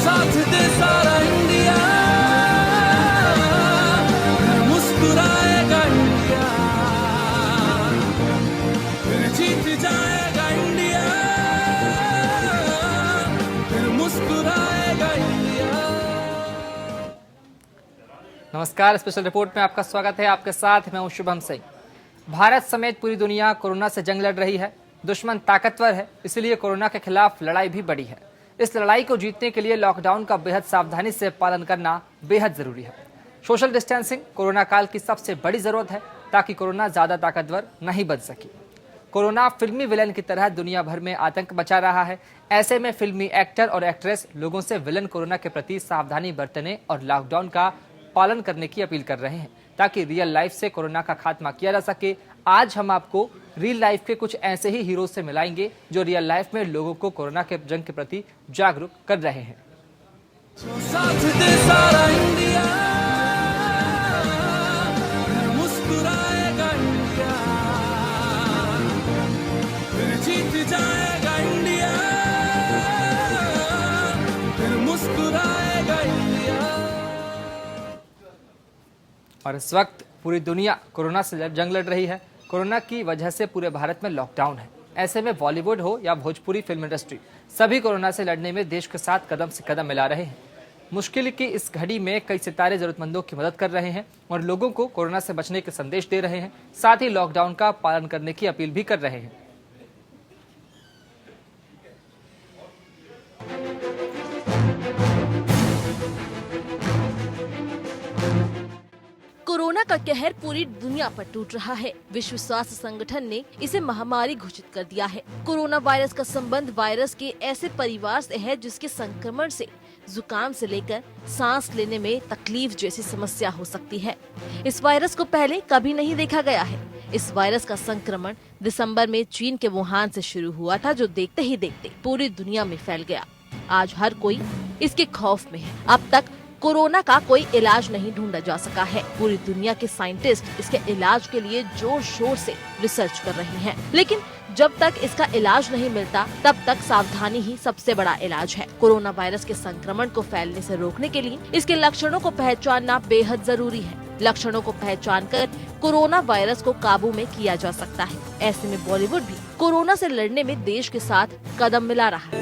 साथ दे सारा इंडिया, फिर मुस्कुराएगा इंडिया, फिर जीत जाएगा इंडिया, फिर मुस्कुराएगा इंडिया। नमस्कार, स्पेशल रिपोर्ट में आपका स्वागत है। आपके साथ मैं हूं शुभम सिंह। भारत समेत पूरी दुनिया कोरोना से जंग लड़ रही है। दुश्मन ताकतवर है, इसलिए कोरोना के खिलाफ लड़ाई भी बड़ी है। इस लड़ाई को जीतने के लिए लॉकडाउन का बेहद सावधानी से पालन करना बेहद जरूरी है। सोशल डिस्टेंसिंग कोरोना काल की सबसे बड़ी जरूरत है, ताकि कोरोना ज्यादा ताकतवर नहीं बन सके। कोरोना फिल्मी विलन की तरह दुनिया भर में आतंक मचा रहा है। ऐसे में फिल्मी एक्टर और एक्ट्रेस लोगों से विलन कोरोना के प्रति सावधानी बरतने और लॉकडाउन का पालन करने की अपील कर रहे हैं, ताकि रियल लाइफ से कोरोना का खात्मा किया जा सके। आज हम आपको रियल लाइफ के कुछ ऐसे ही हीरो से मिलाएंगे जो रियल लाइफ में लोगों को कोरोना के जंग के प्रति जागरूक कर रहे हैं। साथ दे सारा इंडिया, फिर मुस्कुराएगा इंडिया, फिर जीत जाएगा इंडिया, फिर मुस्कुराएगा इंडिया। और इस वक्त पूरी दुनिया कोरोना से जंग लड़ रही है। कोरोना की वजह से पूरे भारत में लॉकडाउन है। ऐसे में बॉलीवुड हो या भोजपुरी फिल्म इंडस्ट्री, सभी कोरोना से लड़ने में देश के साथ कदम से कदम मिला रहे हैं। मुश्किल की इस घड़ी में कई सितारे जरूरतमंदों की मदद कर रहे हैं और लोगों को कोरोना से बचने के संदेश दे रहे हैं। साथ ही लॉकडाउन का पालन करने की अपील भी कर रहे हैं। कोरोना का कहर पूरी दुनिया पर टूट रहा है। विश्व स्वास्थ्य संगठन ने इसे महामारी घोषित कर दिया है। कोरोना वायरस का संबंध वायरस के ऐसे परिवार से है जिसके संक्रमण से जुकाम से लेकर सांस लेने में तकलीफ जैसी समस्या हो सकती है। इस वायरस को पहले कभी नहीं देखा गया है। इस वायरस का संक्रमण दिसंबर में चीन के वुहान से शुरू हुआ था, जो देखते ही देखते पूरी दुनिया में फैल गया। आज हर कोई इसके खौफ में है। अब तक कोरोना का कोई इलाज नहीं ढूंढा जा सका है। पूरी दुनिया के साइंटिस्ट इसके इलाज के लिए जोर शोर से रिसर्च कर रहे हैं, लेकिन जब तक इसका इलाज नहीं मिलता तब तक सावधानी ही सबसे बड़ा इलाज है। कोरोना वायरस के संक्रमण को फैलने से रोकने के लिए इसके लक्षणों को पहचानना बेहद जरूरी है। लक्षणों को पहचान कर कोरोना वायरस को काबू में किया जा सकता है। ऐसे में बॉलीवुड भी कोरोना से लड़ने में देश के साथ कदम मिला रहा है।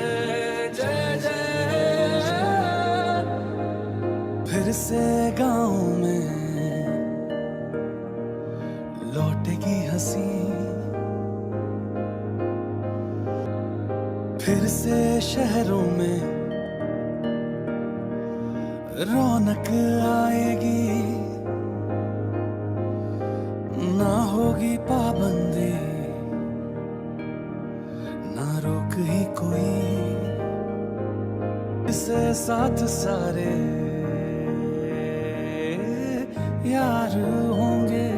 फिर से गाँव में लौटेगी हंसी, फिर से शहरों में रौनक आएगी, ना होगी पाबंदी, ना रोक ही कोई, इसे साथ सारे यार होंगे,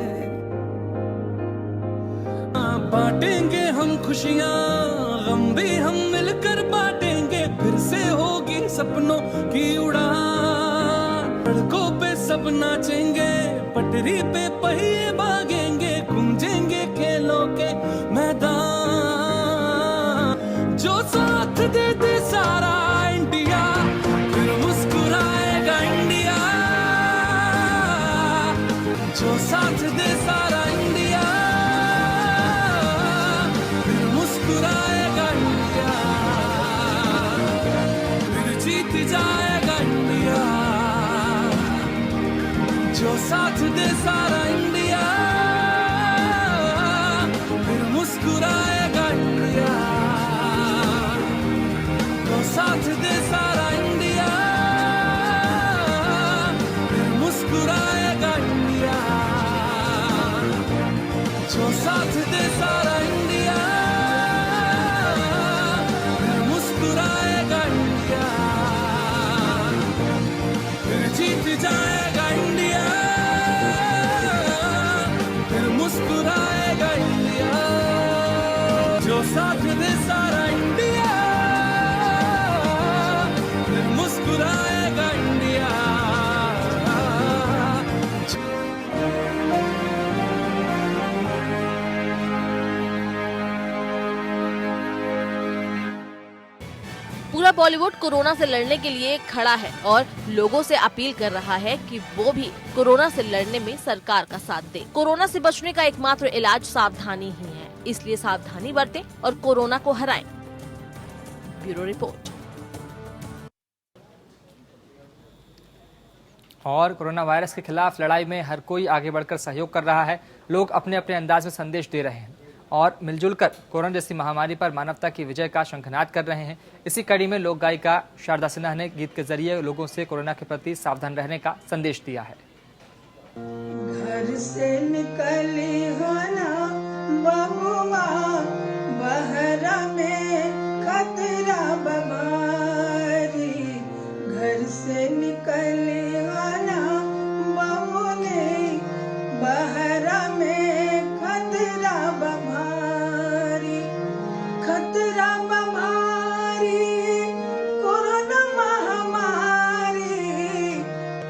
बांटेंगे हम खुशियाँ, गम भी हम मिलकर बांटेंगे। फिर से होगी सपनों की उड़ान, सड़कों पे सब नाचेंगे, पटरी पे पहिए भागेंगे, गूंजेंगे खेलों के मैदान। जो साथ दे दे सारा इंडिया, फिर मुस्कुराएगा इंडिया, जो साथ दे सारा इंडिया, फिर मुस्कुराएगा इंडिया, फिर जीत जाएगा इंडिया, जो साथ दे सारा इंडिया, फिर मुस्कुराएगा इंडिया, जो साथ दे सारा इंडिया, फिर मुस्कुराएगा इंडिया, जो साथ दे सारा इंडिया, फिर मुस्कुराएगा इंडिया, फिर जीत जाएगा इंडिया, बॉलीवुड कोरोना से लड़ने के लिए खड़ा है और लोगों से अपील कर रहा है कि वो भी कोरोना से लड़ने में सरकार का साथ दे। कोरोना से बचने का एकमात्र इलाज सावधानी ही है, इसलिए सावधानी बरतें और कोरोना को हराएं। Bureau report. और कोरोना वायरस के खिलाफ लड़ाई में हर कोई आगे बढ़कर सहयोग कर रहा है। लोग अपने अपने अंदाज में संदेश दे रहे हैं और मिलजुल कर कोरोना जैसी महामारी पर मानवता की विजय का शंखनाद कर रहे हैं। इसी कड़ी में लोक गायिका शारदा सिन्हा ने गीत के जरिए लोगों से कोरोना के प्रति सावधान रहने का संदेश दिया है। घर से निकली हो ना बहुआ, बहरा में खतरा बमारी। घर से निकली हो ना बहुने, बहरा में खतरा बमारी। खतरा बमारी कोरोना महामारी,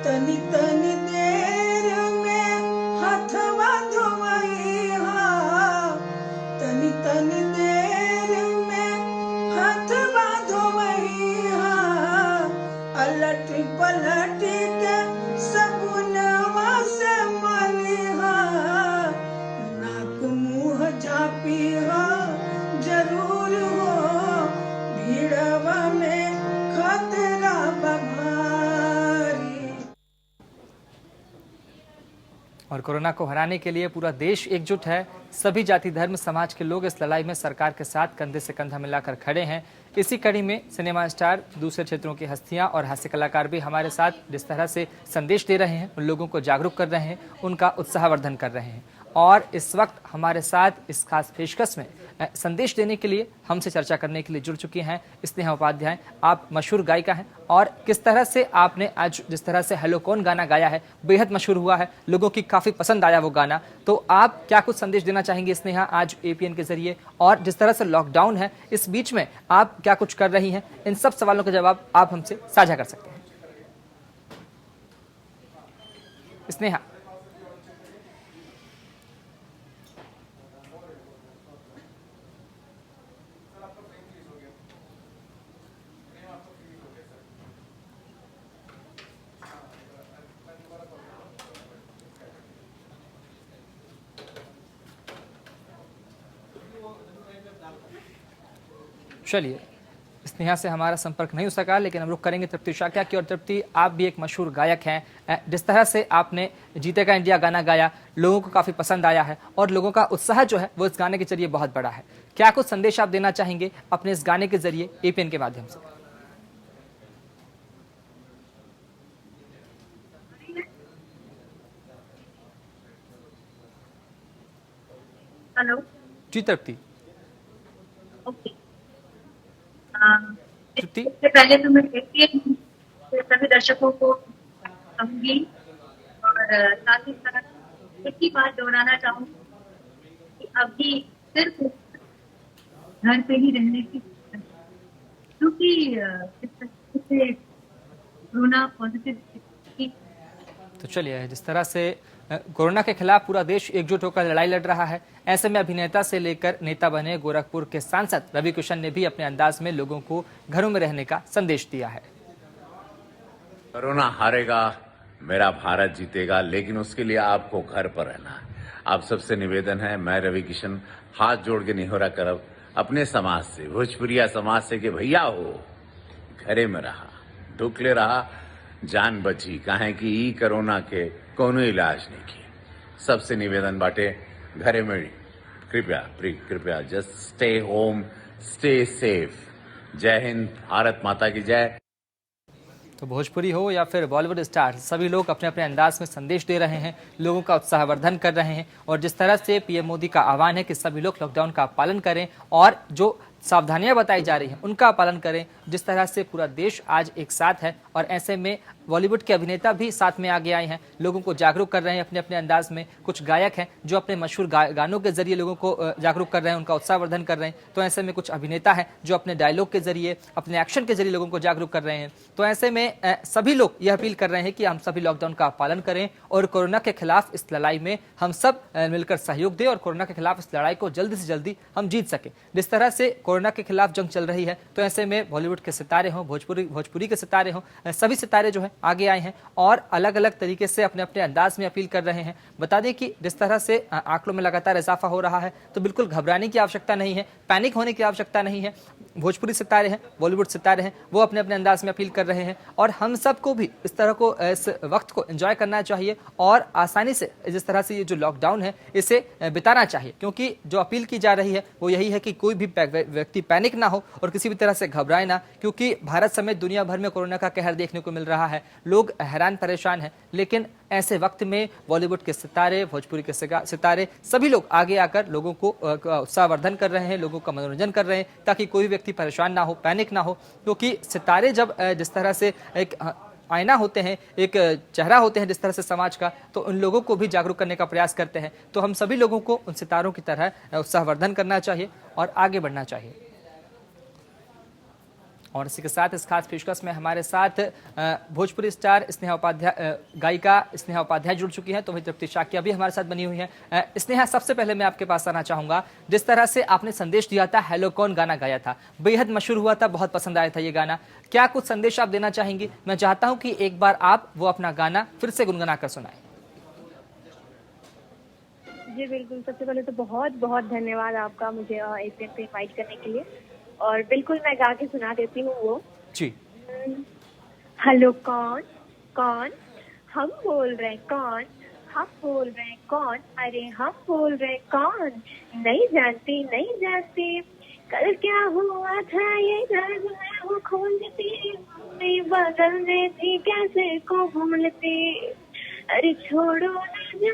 तनी तनी देर में हथवा धोवई हा। तनी तनी देर में हथवा धोवई हा। अलट पलट के सबुनवा से मली हा। नाक मुंह झापी हा जरूर हो, भीड़वा में खतरा बमारी। और कोरोना को हराने के लिए पूरा देश एकजुट है। सभी जाति धर्म समाज के लोग इस लड़ाई में सरकार के साथ कंधे से कंधा मिलाकर खड़े हैं। इसी कड़ी में सिनेमा स्टार, दूसरे क्षेत्रों की हस्तियां और हास्य कलाकार भी हमारे साथ जिस तरह से संदेश दे रहे हैं, उन लोगों को जागरूक कर रहे हैं, उनका उत्साहवर्धन कर रहे हैं। और इस वक्त हमारे साथ इस खास पेशकश में संदेश देने के लिए, हमसे चर्चा करने के लिए जुड़ चुकी हैं स्नेहा उपाध्याय। आप मशहूर गायिका हैं और किस तरह से आपने आज जिस तरह से हेलो कौन गाना गाया है, बेहद मशहूर हुआ है, लोगों की काफ़ी पसंद आया वो गाना। तो आप क्या कुछ संदेश देना चाहेंगे स्नेहा आज एपीएन के जरिए, और जिस तरह से लॉकडाउन है इस बीच में आप क्या कुछ कर रही हैं, इन सब सवालों के जवाब आप हमसे साझा कर सकते हैं। स्नेहा। चलिए, स्नेहा से हमारा संपर्क नहीं हो सका, लेकिन हम लोग करेंगे तृप्ति शाक्या की। और तृप्ति, आप भी एक मशहूर गायक हैं। जिस तरह से आपने जीतेगा इंडिया गाना गाया, लोगों को काफ़ी पसंद आया है और लोगों का उत्साह जो है वो इस गाने के जरिए बहुत बड़ा है। क्या कुछ संदेश आप देना चाहेंगे अपने इस गाने के जरिए एपीएन के माध्यम से? हेलो जी तृप्ति। ओके। तृप्ति, इससे पहले तो मैं सभी दर्शकों को कहूंगी और साथ ही साथ एक ही बात दोहराना चाहूंगी कि अभी सिर्फ घर पे ही रहने की, क्योंकि इस तरह से कोरोना पॉजिटिव। तो चलिए, जिस तरह से कोरोना के खिलाफ पूरा देश एकजुट होकर लड़ाई लड़ रहा है, ऐसे में अभिनेता से लेकर नेता बने गोरखपुर के सांसद रवि किशन ने भी अपने अंदाज में लोगों को घरों में रहने का संदेश दिया है। कोरोना हारेगा, मेरा भारत जीतेगा, लेकिन उसके लिए आपको घर पर रहना है। आप सबसे निवेदन है, मैं रवि किशन हाथ जोड़ के निहोरा करब अपने समाज से, भोजपुरिया समाज से कि भैया हो घरे में रहा, ढुकले रहा, जान बची। काहे कि ई कोरोना के कोनो इलाज नहीं किए। सबसे निवेदन बाटे घरे में कृपया just stay home, stay safe. जय हिंद, भारत माता की जय। तो भोजपुरी हो या फिर बॉलीवुड स्टार, सभी लोग अपने अपने अंदाज में संदेश दे रहे हैं, लोगों का उत्साहवर्धन कर रहे हैं। और जिस तरह से पीएम मोदी का आह्वान है कि सभी लोग लॉकडाउन का पालन करें और जो सावधानियां बताई जा रही हैं उनका पालन करें, जिस तरह से पूरा देश आज एक साथ है। और ऐसे में बॉलीवुड के अभिनेता भी साथ में आगे आए हैं, लोगों को जागरूक कर रहे हैं अपने अपने अंदाज में। कुछ गायक हैं जो अपने मशहूर गानों के जरिए लोगों को जागरूक कर रहे हैं, उनका उत्साहवर्धन कर रहे हैं। तो ऐसे में कुछ अभिनेता हैं जो अपने डायलॉग के जरिए, अपने एक्शन के जरिए लोगों को जागरूक कर रहे हैं। तो ऐसे में सभी लोग यह अपील कर रहे हैं कि हम सभी लॉकडाउन का पालन करें और कोरोना के खिलाफ इस लड़ाई में हम सब मिलकर सहयोग दें और कोरोना के खिलाफ इस लड़ाई को जल्दी से जल्दी हम जीत सकें। जिस तरह से कोरोना के खिलाफ जंग चल रही है, तो ऐसे में बॉलीवुड के सितारे हों, भोजपुरी के सितारे हों, सभी सितारे जो हैं आगे आए हैं और अलग अलग तरीके से अपने अपने अंदाज में अपील कर रहे हैं। बता दें कि जिस तरह से आंकड़ों में लगातार इजाफा हो रहा है, तो बिल्कुल घबराने की आवश्यकता नहीं है, पैनिक होने की आवश्यकता नहीं है। भोजपुरी सितारे हैं, बॉलीवुड सितारे हैं, वो अपने अपने अंदाज में अपील कर रहे हैं और हम सबको भी इस तरह को, इस वक्त को एंजॉय करना चाहिए और आसानी से जिस तरह से ये जो लॉकडाउन है इसे बिताना चाहिए, क्योंकि जो अपील की जा रही है वो यही है कि कोई भी व्यक्ति पैनिक ना हो और किसी भी तरह से घबराए ना, क्योंकि भारत समेत दुनिया भर में कोरोना का कहर देखने को मिल रहा है। लोग हैरान परेशान हैं, लेकिन ऐसे वक्त में बॉलीवुड के सितारे, भोजपुरी के सितारे, सभी लोग आगे आकर लोगों को उत्साहवर्धन कर रहे हैं, लोगों का मनोरंजन कर रहे हैं, ताकि कोई व्यक्ति परेशान ना हो, पैनिक ना हो। क्योंकि सितारे जब जिस तरह से एक आईना होते हैं, एक चेहरा होते हैं जिस तरह से समाज का, तो उन लोगों को भी जागरूक करने का प्रयास करते हैं। तो हम सभी लोगों को उन सितारों की तरह उत्साहवर्धन करना चाहिए और आगे बढ़ना चाहिए। और इसी के साथ इस खास पेशकश में हमारे साथ भोजपुरी स्टार गायिका स्नेहा उपाध्याय जुड़ चुकी हैं, तो वही तृप्ति शाक्या भी हमारे साथ बनी हुई हैं। स्नेहा, सबसे पहले मैं आपके पास आना चाहूंगा, जिस तरह से आपने संदेश दिया था, हेलो कौन गाना गाया था, बेहद मशहूर हुआ था, बहुत पसंद आया था ये गाना। क्या कुछ संदेश आप देना चाहेंगी? मैं चाहता हूँ कि एक बार आप वो अपना गाना फिर से गुनगुना कर सुनाएं। जी बिल्कुल, सबसे पहले तो बहुत बहुत धन्यवाद आपका मुझे इस दिन पे इनवाइट करने के लिए, और बिल्कुल मैं गा के सुना देती हूँ वो जी। हेलो कौन कौन, हम बोल रहे कौन, हम बोल रहे कौन, अरे हम बोल रहे कौन, नहीं जानती नहीं जानती, कल क्या हुआ था ये राज मैं वो खोलती, मेरी बगल में थी कैसे को भूलती, अरे छोड़ो ना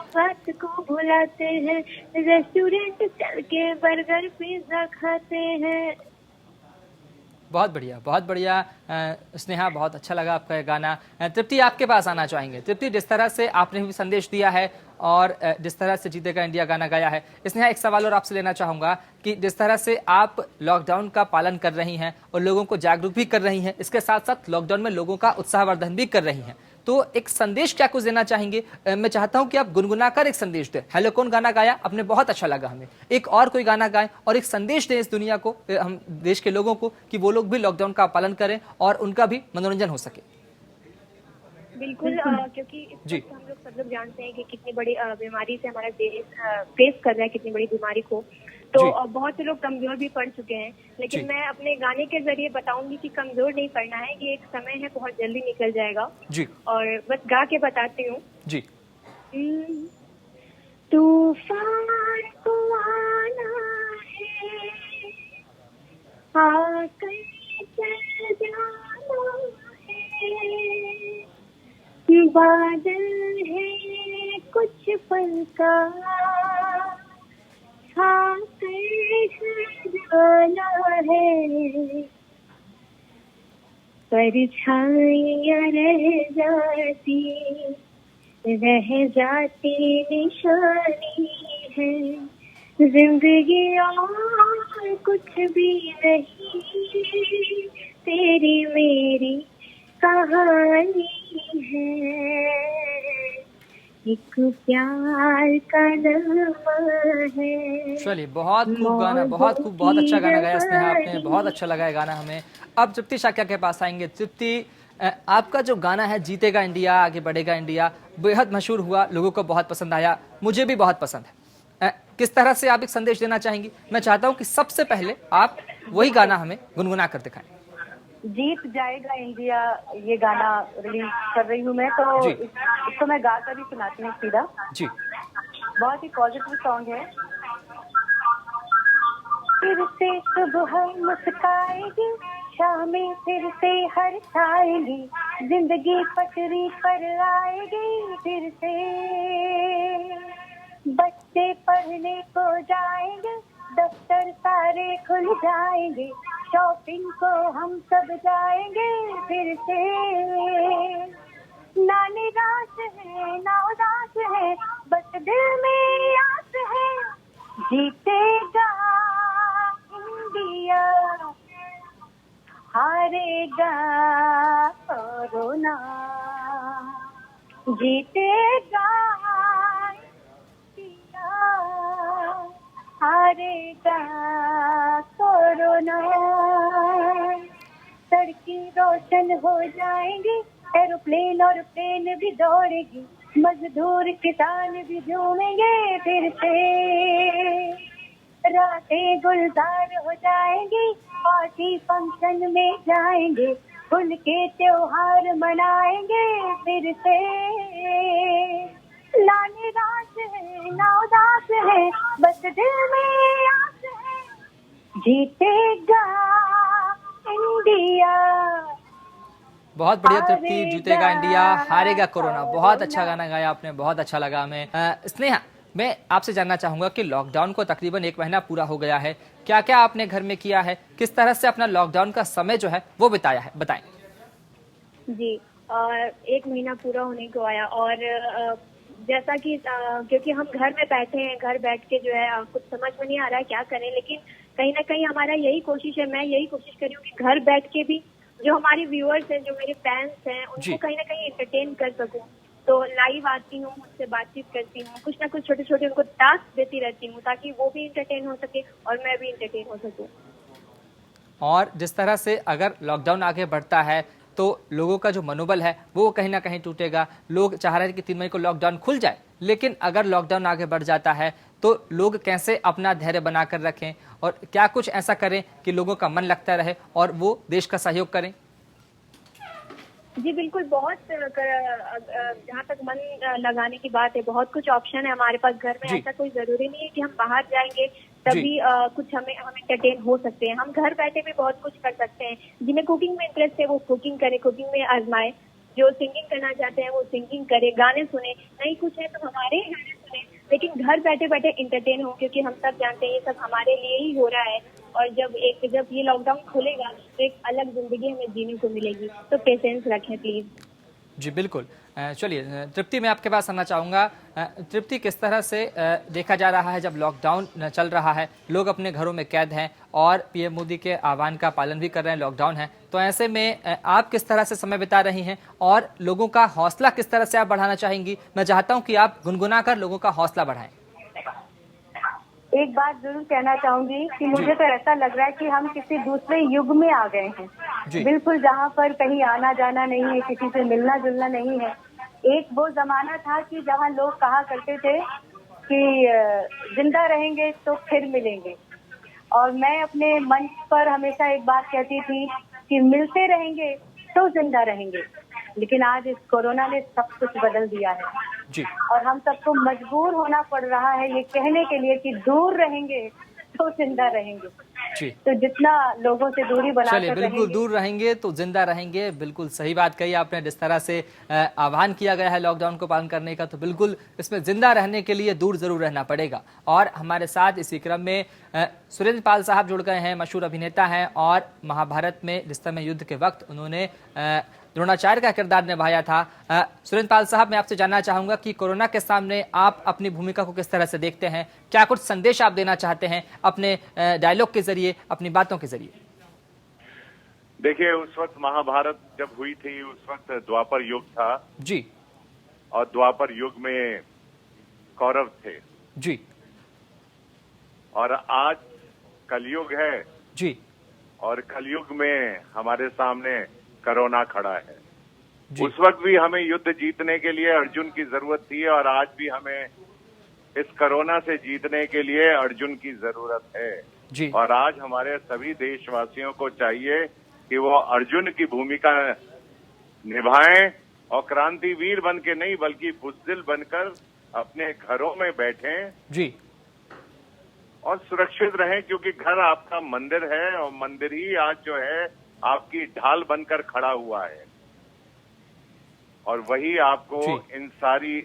बात को भुलाते हैं, रेस्टोरेंट चल के बर्गर पिज्जा खाते हैं। बहुत बढ़िया स्नेहा, बहुत अच्छा लगा आपका गाना। तृप्ति, आपके पास आना चाहेंगे। तृप्ति, जिस तरह से आपने भी संदेश दिया है और जिस तरह से जीतेगा इंडिया गाना गाया है, स्नेहा एक सवाल और आपसे लेना चाहूंगा कि जिस तरह से आप लॉकडाउन का पालन कर रही हैं और लोगों को जागरूक भी कर रही हैं, इसके साथ साथ लॉकडाउन में लोगों का उत्साहवर्धन भी कर रही हैं, तो एक संदेश क्या कुछ देना चाहेंगे? मैं चाहता हूं कि आप गुनगुना कर एक संदेश दें। हेलो कौन गाना गाया आपने, बहुत अच्छा लगा हमें, एक और कोई गाना गाएं और एक संदेश दें इस दुनिया को, हम देश के लोगों को, कि वो लोग भी लॉकडाउन का पालन करें और उनका भी मनोरंजन हो सके। बिल्कुल, क्योंकि इस वक्त हम लोग सब लोग जानते हैं कि कितनी बड़ी बीमारी से हमारा देश फेस कर रहा है, कितनी बड़ी बीमारी को, तो बहुत से लोग कमजोर भी पड़ चुके हैं, लेकिन मैं अपने गाने के जरिए बताऊंगी कि कमजोर नहीं पड़ना है, ये एक समय है, बहुत जल्दी निकल जाएगा जी। और बस गा के बताती हूँ जी। तूफान को आना है, आकर चल जाना है, बादल है कुछ पल का, जाना है, परछाइयाँ रह जाती निशानी है, जिंदगी और कुछ भी नहीं, तेरी मेरी कहानी है, एक प्यार का नामा है। चलिए, बहुत खूब गाना, बहुत खूब, बहुत अच्छा गाना गाया स्नेहा आपने, बहुत अच्छा लगा गाना हमें। अब तृप्ति शाक्या के पास आएंगे। तृप्ति, आपका जो गाना है जीतेगा इंडिया, आगे बढ़ेगा इंडिया, बेहद मशहूर हुआ, लोगों को बहुत पसंद आया, मुझे भी बहुत पसंद है। किस तरह से आप एक संदेश देना चाहेंगी? मैं चाहता हूँ कि सबसे पहले आप वही गाना हमें गुनगुना कर दिखाएं। जीत जाएगा इंडिया, ये गाना रिलीज कर रही हूँ मैं, तो इसको मैं गा कर ही सुनाती हूँ सीधा जी। बहुत ही पॉजिटिव सॉन्ग है। फिर से सुबह मुस्काएगी, शामें फिर से हर छाएगी, जिंदगी पटरी पर आएगी फिर से, बच्चे पढ़ने को जाएंगे, दफ्तर सारे खुल जाएंगे, शॉपिंग को हम सब जाएंगे फिर से, ना निराश है ना उदास है, बस दिल में आस है, जीतेगा इंडिया, हारेगा कोरोना, जीतेगा इंडिया, हारेगा कोरोना। हो जाएंगे, एरोप्लेन और प्लेन भी दौड़ेगी, मजदूर किसान भी झूमेंगे फिर से, रातें गुलजार हो जाएंगी, पार्टी फंक्शन में जाएंगे, खुल के त्योहार मनाएंगे फिर से, ना निराश है ना उदास है, बस दिल में आस है, जीतेगा इंडिया। बहुत बढ़िया तृप्ति, जीतेगा इंडिया, हारेगा कोरोना। बहुत अच्छा गाना गाया आपने, बहुत अच्छा लगा हमें। स्नेहा, मैं आपसे जानना चाहूंगा कि लॉकडाउन को तकरीबन 1 महीना पूरा हो गया है, क्या क्या आपने घर में किया है, किस तरह से अपना लॉकडाउन का समय जो है वो बिताया है, बताएं। जी, 1 महीना पूरा होने को आया और जैसा कि क्योंकि हम घर में बैठे हैं, घर बैठ के जो है कुछ समझ में नहीं आ रहा है क्या करें, लेकिन कहीं ना कहीं हमारा यही कोशिश है, मैं यही कोशिश कर रही हूँ कि घर बैठ के भी जो हमारे व्यूअर्स हैं, जो मेरे फैंस हैं, उनको कहीं ना कहीं एंटरटेन कर सकूं। तो लाइव आती हूँ, उनसे बातचीत करती हूँ, कुछ ना कुछ छोटे छोटे उनको टास्क देती रहती हूँ ताकि वो भी एंटरटेन हो सके और मैं भी एंटरटेन हो सकूं। और जिस तरह से अगर लॉकडाउन आगे बढ़ता है तो लोगों का जो मनोबल है वो कहीं ना कहीं टूटेगा। लोग चाह रहे हैं कि 3 मई को लॉकडाउन खुल जाए, लेकिन अगर लॉकडाउन आगे बढ़ जाता है तो लोग कैसे अपना धैर्य बनाकर रखें और क्या कुछ ऐसा करें कि लोगों का मन लगता रहे और वो देश का सहयोग करें। जी बिल्कुल, बहुत जहाँ तक मन लगाने की बात है, बहुत कुछ ऑप्शन है हमारे पास घर में। ऐसा कोई जरूरी नहीं है कि हम बाहर जाएंगे तभी कुछ हम एंटरटेन हो सकते हैं। हम घर बैठे भी बहुत कुछ कर सकते हैं। जिन्हें कुकिंग में इंटरेस्ट है वो कुकिंग करे, कुकिंग में आजमाए। जो सिंगिंग करना चाहते हैं वो सिंगिंग करे, गाने सुने, नहीं कुछ है तो हमारे गाने सुने, लेकिन घर बैठे बैठे इंटरटेन हो, क्योंकि हम सब जानते हैं ये सब हमारे लिए ही हो रहा है। और जब ये लॉकडाउन खुलेगा तो एक अलग जिंदगी हमें जीने को मिलेगी। तो पेशेंस रखें प्लीज। जी बिल्कुल। चलिए तृप्ति, मैं आपके पास आना चाहूँगा। तृप्ति, किस तरह से देखा जा रहा है जब लॉकडाउन चल रहा है, लोग अपने घरों में कैद हैं और पीएम मोदी के आह्वान का पालन भी कर रहे हैं, लॉकडाउन है, तो ऐसे में आप किस तरह से समय बिता रही हैं और लोगों का हौसला किस तरह से आप बढ़ाना चाहेंगी? मैं चाहता हूँ कि आप गुनगुना कर लोगों का हौसला बढ़ाएं। एक बात जरूर कहना चाहूंगी कि मुझे तो ऐसा लग रहा है कि हम किसी दूसरे युग में आ गए हैं। बिल्कुल, जहाँ पर कहीं आना जाना नहीं है, किसी से मिलना जुलना नहीं है। एक वो जमाना था कि जहाँ लोग कहा करते थे कि जिंदा रहेंगे तो फिर मिलेंगे, और मैं अपने मंच पर हमेशा एक बात कहती थी कि मिलते रहेंगे तो जिंदा रहेंगे। लेकिन आज इस कोरोना ने सब कुछ बदल दिया है जी। और हम सबको मजबूर होना पड़ रहा है ये कहने के लिए कि दूर रहेंगे तो जिंदा रहेंगे जी। तो जितना लोगों से दूरी बनाकर चलिए, बिल्कुल दूर रहेंगे तो जिंदा रहेंगे, बिल्कुल सही बात कही आपने। जिस तरह से आह्वान किया गया है लॉकडाउन को पालन करने का, तो बिल्कुल इसमें जिंदा रहने के लिए दूर जरूर रहना पड़ेगा। और हमारे साथ इसी क्रम में सुरेंद्र पाल साहब जुड़ गए हैं, मशहूर अभिनेता हैं और महाभारत में जिस समय युद्ध के वक्त उन्होंने द्रोणाचार्य का किरदार निभाया था। सुरेंद्र पाल साहब, मैं आपसे जानना चाहूंगा कि कोरोना के सामने आप अपनी भूमिका को किस तरह से देखते हैं, क्या कुछ संदेश आप देना चाहते हैं अपने डायलॉग के जरिए, अपनी बातों के जरिए? देखिए, उस वक्त महाभारत जब हुई थी उस वक्त द्वापर युग था जी, और द्वापर युग में कौरव थे जी, और आज कलयुग है जी, और कलयुग में हमारे सामने कोरोना खड़ा है। उस वक्त भी हमें युद्ध जीतने के लिए अर्जुन की जरूरत थी और आज भी हमें इस कोरोना से जीतने के लिए अर्जुन की जरूरत है जी। और आज हमारे सभी देशवासियों को चाहिए कि वो अर्जुन की भूमिका निभाएं और क्रांतिवीर बन के नहीं बल्कि बुज़दिल बनकर अपने घरों में बैठें जी और सुरक्षित रहें, क्योंकि घर आपका मंदिर है और मंदिर ही आज जो है आपकी ढाल बनकर खड़ा हुआ है और वही आपको इन सारी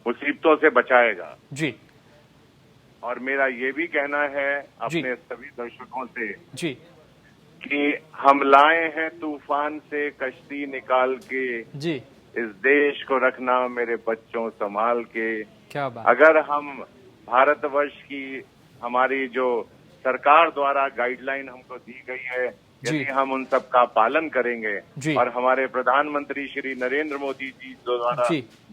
मुसीबतों से बचाएगा जी। और मेरा ये भी कहना है अपने सभी दर्शकों से जी कि हम लाए हैं तूफान से कश्ती निकाल के जी, इस देश को रखना मेरे बच्चों संभाल के। क्या बात। अगर हम भारतवर्ष की हमारी जो सरकार द्वारा गाइडलाइन हमको दी गई है, यदि हम उन सब का पालन करेंगे और हमारे प्रधानमंत्री श्री नरेंद्र मोदी जी द्वारा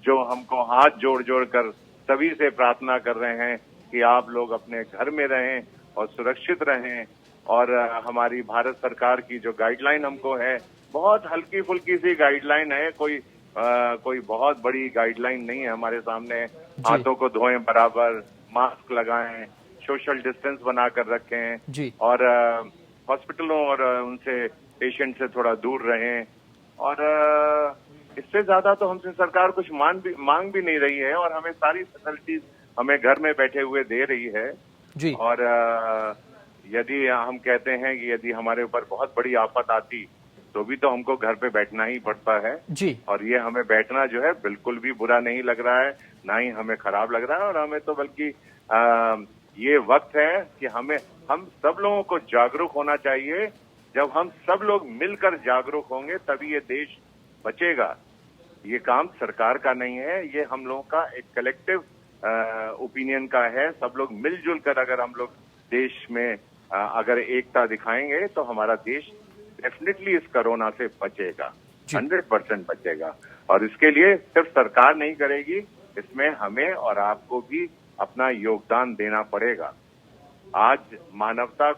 जो हमको हाथ जोड़ जोड़ कर सभी से प्रार्थना कर रहे हैं कि आप लोग अपने घर में रहें और सुरक्षित रहें और हमारी भारत सरकार की जो गाइडलाइन हमको है, बहुत हल्की फुल्की सी गाइडलाइन है, कोई बहुत बड़ी गाइडलाइन नहीं है हमारे सामने। हाथों को धोएं बराबर, मास्क लगाएं, सोशल डिस्टेंस बनाकर रखें और हॉस्पिटलों और उनसे पेशेंट से थोड़ा दूर रहें। और इससे ज्यादा तो हमसे सरकार कुछ मांग भी नहीं रही है और हमें सारी फैसिलिटीज हमें घर में बैठे हुए दे रही है जी। और यदि हम कहते हैं कि यदि हमारे ऊपर बहुत बड़ी आफत आती तो भी तो हमको घर पे बैठना ही पड़ता है जी। और ये हमें बैठना जो है बिल्कुल भी बुरा नहीं लग रहा है, ना ही हमें खराब लग रहा है। और हमें तो बल्कि ये वक्त है कि हम सब लोगों को जागरूक होना चाहिए। जब हम सब लोग मिलकर जागरूक होंगे तभी ये देश बचेगा। ये काम सरकार का नहीं है, ये हम लोगों का एक कलेक्टिव ओपिनियन का है। सब लोग मिलजुल कर अगर हम लोग देश में अगर एकता दिखाएंगे तो हमारा देश डेफिनेटली इस कोरोना से बचेगा, 100% बचेगा। और इसके लिए सिर्फ सरकार नहीं करेगी, इसमें हमें और आपको भी अपना योगदान देना पड़ेगा। आज मानवता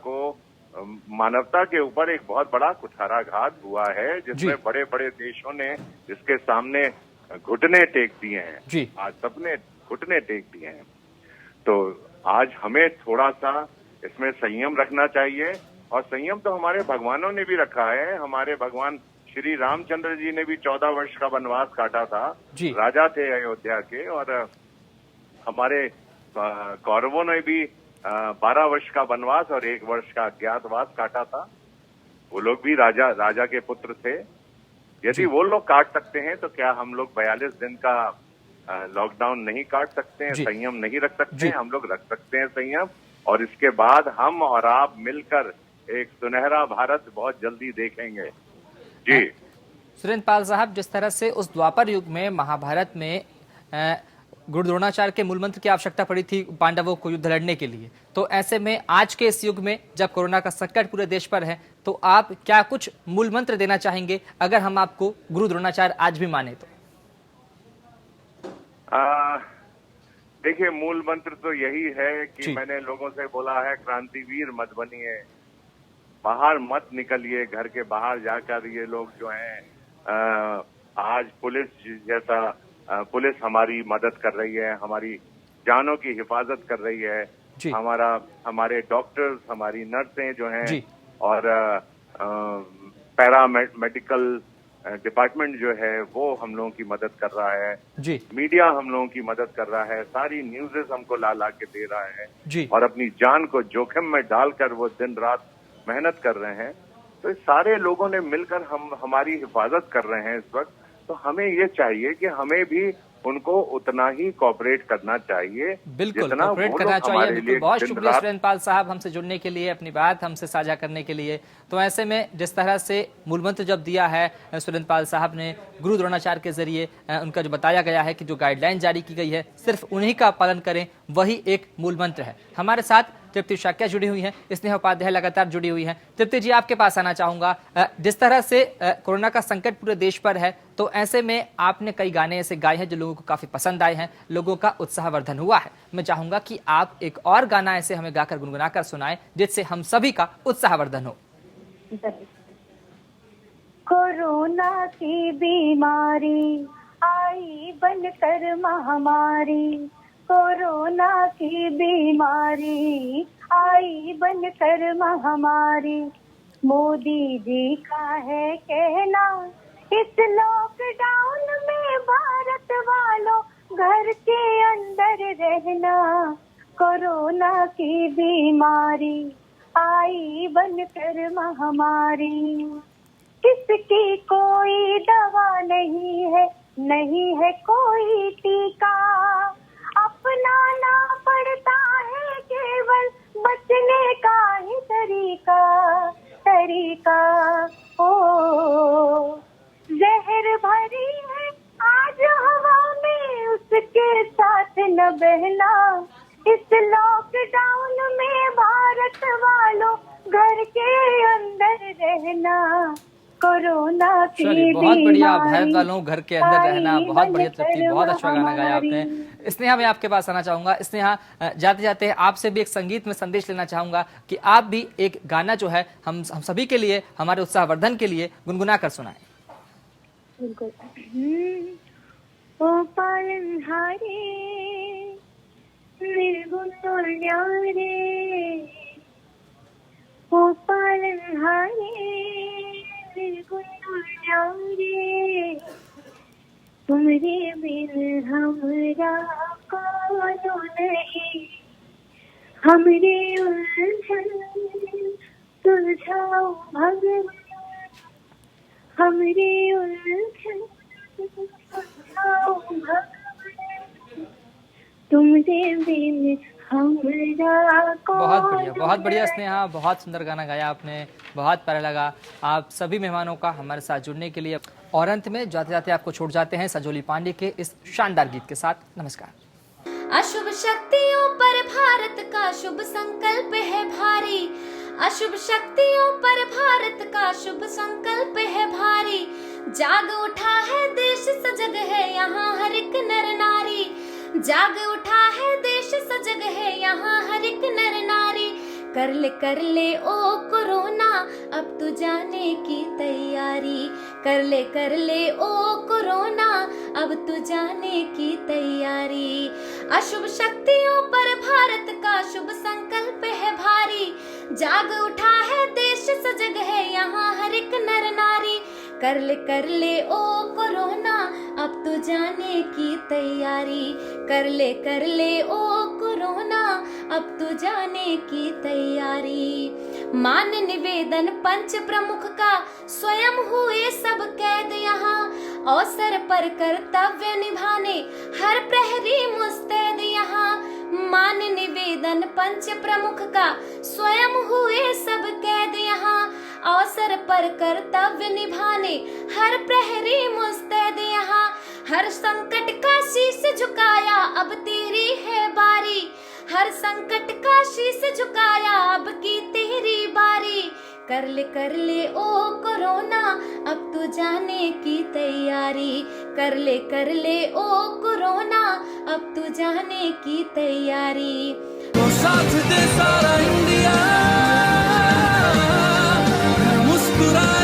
के ऊपर एक बहुत बड़ा कुठाराघात हुआ है, जिसमें बड़े बड़े देशों ने इसके सामने घुटने टेक दिए हैं। आज सबने घुटने टेक दिए हैं। तो आज हमें थोड़ा सा इसमें संयम रखना चाहिए। और संयम तो हमारे भगवानों ने भी रखा है। हमारे भगवान श्री रामचंद्र जी ने भी 14 वर्ष का वनवास काटा था, राजा थे अयोध्या के। और हमारे कौरवों ने भी 12 वर्ष का वनवास और 1 वर्ष का अज्ञातवास काटा था। वो लोग भी राजा के पुत्र थे। यदि वो लोग काट सकते हैं तो क्या हम लोग 42 दिन का लॉकडाउन नहीं काट सकते हैं? संयम नहीं रख सकते हैं? हम लोग रख सकते हैं संयम। और इसके बाद हम और आप मिलकर एक सुनहरा भारत बहुत जल्दी देखेंगे जी। सुरेंद्र पाल साहब, जिस तरह से उस द्वापर युग में महाभारत में गुरु द्रोणाचार्य के मूल मंत्र की आवश्यकता पड़ी थी पांडवों को युद्ध लड़ने के लिए, तो ऐसे में आज के इस युग में जब कोरोना का संकट पूरे देश पर है तो आप क्या कुछ मूल मंत्र देना चाहेंगे अगर हम आपको गुरु द्रोणाचार्य आज भी माने तो? देखिए, मूल मंत्र तो यही है कि मैंने लोगों से बोला है, क्रांतिवीर मत बनिए, बाहर मत निकलिए, घर के बाहर जाकर ये लोग जो हैं आज पुलिस हमारी मदद कर रही है, हमारी जानों की हिफाजत कर रही है। हमारे डॉक्टर्स, हमारी नर्सें जो हैं और पैरामेडिकल डिपार्टमेंट जो है वो हम लोगों की मदद कर रहा है जी। मीडिया हम लोगों की मदद कर रहा है, सारी न्यूज़ेस हमको ला के दे रहा है जी। और अपनी जान को जोखिम में डालकर वो दिन रात मेहनत कर रहे हैं। तो सारे लोगों ने मिलकर हमारी हिफाजत कर रहे हैं इस वक्त। तो हमें ये चाहिए कि हमें भी उनको उतना ही कोऑपरेट करना चाहिए। बिल्कुल कोऑपरेट करना चाहिए। बिल्कुल, बहुत शुक्रिया सुरेंद्र पाल साहब हमसे जुड़ने के लिए, अपनी बात हमसे साझा करने के लिए। तो ऐसे में जिस तरह से मूल मंत्र जब दिया है सुरेंद्र पाल साहब ने गुरु द्रोणाचार्य के जरिए, उनका जो बताया गया है कि जो गाइडलाइन जारी की गई है सिर्फ उन्हीं का पालन करें, वही एक मूल मंत्र है। हमारे साथ तृप्ति शाक्या जुड़ी हुई हैं, स्नेहा उपाध्याय लगातार जुड़ी हुई हैं। तृप्ति जी, आपके पास आना चाहूंगा। जिस तरह से कोरोना का संकट पूरे देश पर है, तो ऐसे में आपने कई गाने ऐसे गाए हैं जो लोगों को काफी पसंद आए हैं, लोगों का उत्साहवर्धन हुआ है। मैं चाहूंगा कि आप एक और गाना ऐसे हमें गाकर गुनगुनाकर सुनाएं जिससे हम सभी का उत्साहवर्धन हो। कोरोना की बीमारी आई बनकर महामारी, कोरोना की बीमारी आई बनकर महामारी, मोदी जी का है कहना इस लॉकडाउन में भारत वालों घर के अंदर रहना, कोरोना की बीमारी आई बनकर महामारी, किसकी कोई दवा नहीं है, नहीं है कोई टीका, अपनाना पड़ता है केवल बचने का ही तरीका ओ जहर भरी है आज हवा में, उसके साथ न बहना, इस लॉकडाउन में भारत वालों घर के अंदर रहना, कोरोना की बहुत बढ़िया। बीमारी भारत वालों, घर के अंदर रहना, आई बहुत बढ़िया बंद तृप्ति, बहुत अच्छा गाना गाया हमारी। आपने। स्नेहा, मैं आपके पास आना चाहूंगा। स्नेहा, जाते जाते आपसे भी एक संगीत में संदेश लेना चाहूंगा कि आप भी एक गाना जो है हम सभी के लिए, हमारे उत्साहवर्धन के लिए गुनगुना कर सुनाएं। बिल्कुल। ओ पालनहारे निर्गुण और न्यारे, ओ पालनहारे निर्गुण और न्यारे, तुमरे बिन हमरा कोनो नहीं, हमरे उलझन सुलझाओ भगवान, हमरे उलझन सुलझाओ भगवान, तुमरे बिन हमरा कोनो बहुत बढ़िया स्नेहा, बहुत सुंदर गाना गाया आपने, बहुत प्यारा लगा। आप सभी मेहमानों का हमारे साथ जुड़ने के लिए। और अंत में जाते जाते आपको छोड़ जाते हैं संजोली पांडे के इस शानदार गीत के साथ। नमस्कार। अशुभ शक्तियों पर भारत का शुभ संकल्प है भारी, अशुभ शक्तियों पर भारत का शुभ संकल्प है भारी, जाग उठा है देश सजग है यहाँ हर एक नर नारी, जाग उठा है देश सजग है यहाँ हर एक नर नारी, कर ले ओ कोरोना अब तू जाने की तैयारी, कर ले ओ कोरोना अब तू जाने की तैयारी, अशुभ शक्तियों पर भारत का शुभ संकल्प है भारी, जाग उठा है देश सजग है यहाँ हर एक नर नारी, कर ले ओ कोरोना अब तू जाने की तैयारी, कर ले ओ कोरोना अब तू जाने की तैयारी, मान निवेदन पंच प्रमुख का स्वयं हुए सब कैद यहाँ, अवसर पर कर्तव्य निभाने हर प्रहरी मुस्तैद यहाँ, मान निवेदन पंच प्रमुख का स्वयं हुए सब कैद यहाँ, अवसर पर कर्तव्य निभाने हर प्रहरी मुस्तैद यहाँ, हर संकट का शीश झुकाया अब तेरी है बारी, हर संकट का शीश झुकाया अब की तेरी बारी, कर ले ओ कोरोना अब तू जाने की तैयारी, कर ले ओ कोरोना अब तू जाने की तैयारी, तो साथ दे सारा इंडिया, मुस्कुराए